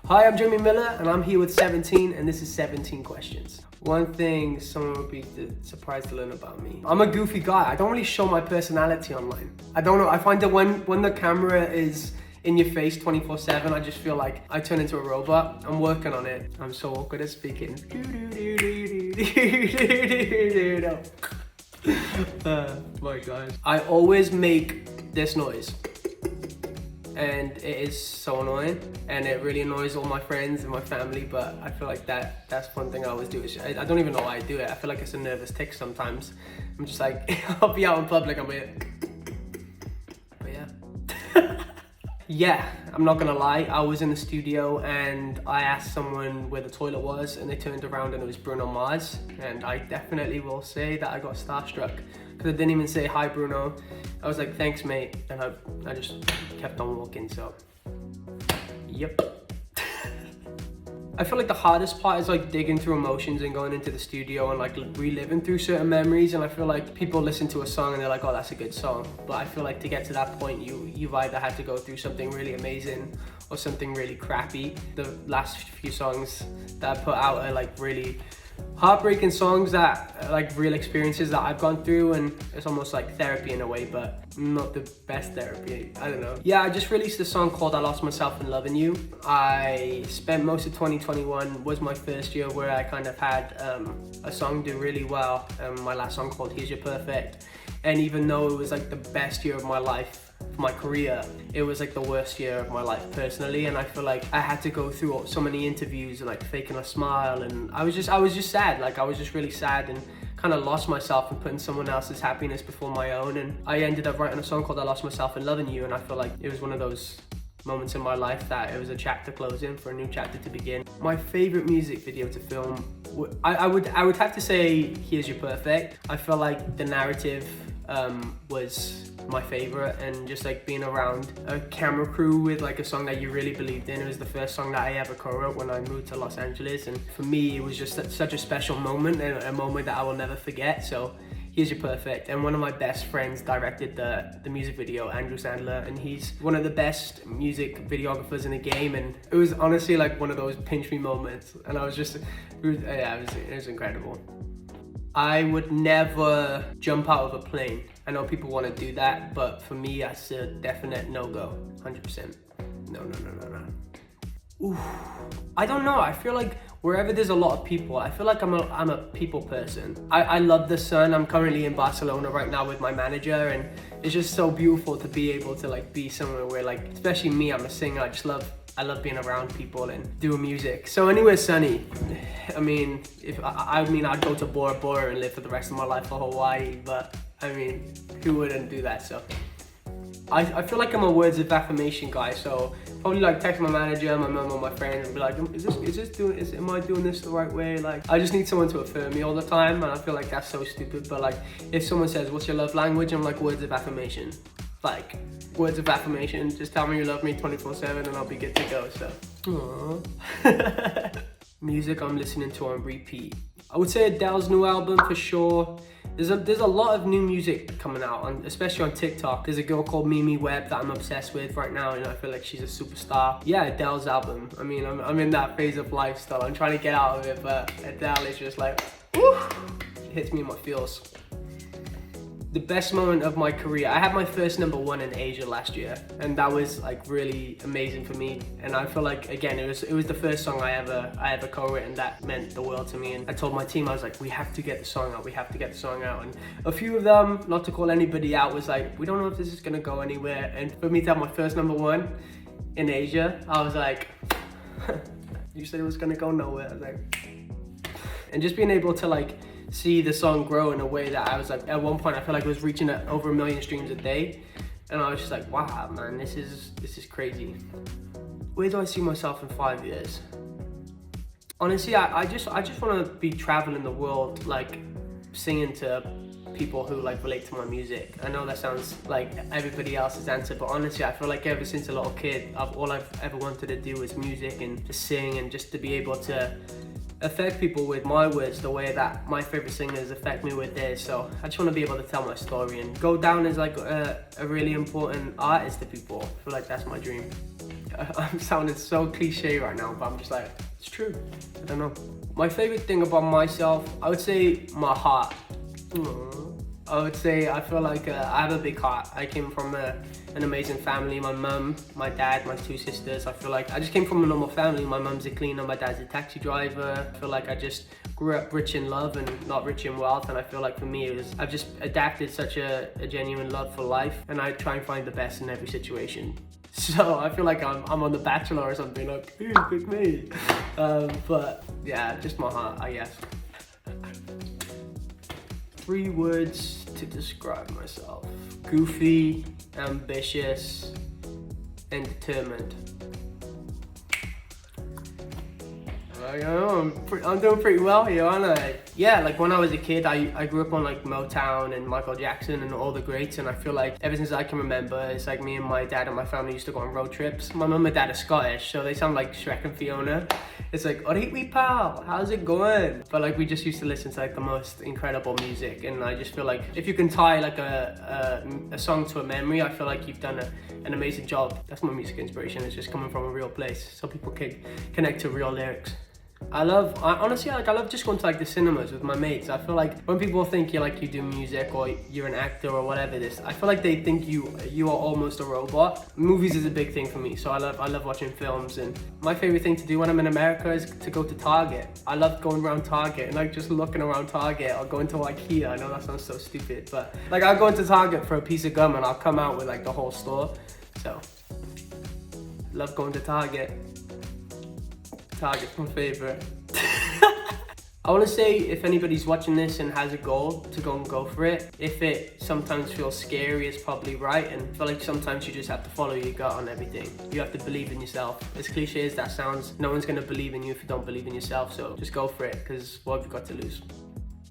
Hi, I'm Jamie Miller, and I'm here with 17, and this is 17 questions. One thing someone would be surprised to learn about me. I'm a goofy guy. I don't really show my personality online. I don't know, I find that when the camera is in your face 24/7, I just feel like I turn into a robot. I'm working on it. I'm so awkward at speaking. My God. I always make this noise. And it is so annoying, and it really annoys all my friends and my family, but I feel like that's one thing I always do. I don't even know why I do it. I feel like it's a nervous tic sometimes. I'm just like, I'll be out in public, I'm like, but yeah. Yeah, I'm not gonna lie, I was in the studio and I asked someone where the toilet was, and they turned around and it was Bruno Mars, and I definitely will say that I got starstruck, because I didn't even say hi Bruno. I was like, thanks mate, and I just kept on walking, so yep. I feel like the hardest part is like digging through emotions and going into the studio and like reliving through certain memories, and I feel like people listen to a song and they're like, oh, that's a good song, but I feel like to get to that point you've either had to go through something really amazing or something really crappy. The last few songs that I put out are like really heartbreaking songs that are like real experiences that I've gone through, and it's almost like therapy in a way, but not the best therapy. I don't know. Yeah, I just released a song called I Lost Myself in Loving You. I spent most of 2021 was my first year where I kind of had a song do really well. My last song called Here's Your Perfect, and even though it was like the best year of my life, for my career, it was like the worst year of my life personally, and I feel like I had to go through so many interviews and like faking a smile, and I was just sad. Like I was just really sad and kind of lost myself in putting someone else's happiness before my own, and I ended up writing a song called I Lost Myself in Loving You, and I feel like it was one of those moments in my life that it was a chapter closing for a new chapter to begin. My favorite music video to film, I would have to say Here's Your Perfect. I feel like the narrative was my favorite, and just like being around a camera crew with like a song that you really believed in. It was the first song that I ever co-wrote when I moved to Los Angeles, and for me it was just such a special moment, and a moment that I will never forget. So Here's Your Perfect. And one of my best friends directed the music video, Andrew Sandler, and he's one of the best music videographers in the game, and it was honestly like one of those pinch me moments, and I was just, it was incredible. I would never jump out of a plane. I know people want to do that, but for me, that's a definite no-go, 100%. No. Ooh, I don't know, I feel like wherever there's a lot of people, I feel like I'm a people person. I love the sun. I'm currently in Barcelona right now with my manager, and it's just so beautiful to be able to like be somewhere where, like, especially me, I'm a singer, I love being around people and doing music. So anywhere sunny. I mean, I'd go to Bora Bora and live for the rest of my life for Hawaii, but I mean, who wouldn't do that? So I feel like I'm a words of affirmation guy, so probably like text my manager, my mom, or my friends and be like, am I doing this the right way? Like, I just need someone to affirm me all the time, and I feel like that's so stupid, but like, if someone says, what's your love language? I'm like, words of affirmation. Like, words of affirmation, just tell me you love me 24/7 and I'll be good to go, so. Aww. Music I'm listening to on repeat. I would say Adele's new album for sure. There's a lot of new music coming out, especially on TikTok. There's a girl called Mimi Webb that I'm obsessed with right now, and I feel like she's a superstar. Yeah, Adele's album. I mean, I'm in that phase of life still. I'm trying to get out of it, but Adele is just like, woo! It hits me in my feels. The best moment of my career, I had my first #1 in Asia last year, and that was like really amazing for me. And I feel like, again, it was the first song I ever co-written that meant the world to me. And I told my team, I was like, we have to get the song out. And a few of them, not to call anybody out, was like, we don't know if this is gonna go anywhere. And for me to have my first #1 in Asia, I was like, you said it was gonna go nowhere. I was like, and just being able to like see the song grow in a way that I was like, at one point I felt like it was reaching over 1 million streams a day, and I was just like, wow man, this is crazy. Where do I see myself in 5 years? Honestly, I just want to be traveling the world, like singing to people who like relate to my music. I know that sounds like everybody else's answer, but honestly I feel like ever since a little kid, all I've ever wanted to do is music and to sing, and just to be able to affect people with my words the way that my favorite singers affect me with theirs. So I just want to be able to tell my story and go down as like a really important artist to people. I feel like that's my dream. I'm sounding so cliche right now, but I'm just like, it's true. I don't know. My favorite thing about myself, I would say my heart. I would say I feel like I have a big heart. I came from an amazing family. My mum, my dad, my 2 sisters. I feel like I just came from a normal family. My mum's a cleaner, my dad's a taxi driver. I feel like I just grew up rich in love and not rich in wealth, and I feel like for me I've just adapted such a genuine love for life, and I try and find the best in every situation. So I feel like I'm on The Bachelor or something, like, hey, pick me. But yeah, just my heart, I guess. 3 words to describe myself: goofy, ambitious, and determined. I know, I'm doing pretty well here, aren't I? Yeah, like when I was a kid, I grew up on like Motown and Michael Jackson and all the greats, and I feel like ever since I can remember, it's like me and my dad and my family used to go on road trips. My mum and dad are Scottish, so they sound like Shrek and Fiona. It's like, alright wee pal, how's it going? But like we just used to listen to like the most incredible music, and I just feel like if you can tie like a song to a memory, I feel like you've done an amazing job. That's my music inspiration, it's just coming from a real place, so people can connect to real lyrics. Honestly, I love just going to like the cinemas with my mates. I feel like when people think you do music or you're an actor or whatever I feel like they think you are almost a robot. Movies is a big thing for me, so I love watching films, and my favorite thing to do when I'm in America is to go to Target. I love going around Target and like just looking around Target, or going to IKEA. I know that sounds so stupid, but like I'll go into Target for a piece of gum and I'll come out with like the whole store. So love going to Target. Target's my favorite. I want to say, if anybody's watching this and has a goal, to go for it. If it sometimes feels scary, it's probably right, and I feel like sometimes you just have to follow your gut on everything. You have to believe in yourself. As cliche as that sounds, no one's going to believe in you if you don't believe in yourself, so just go for it, because what have you got to lose?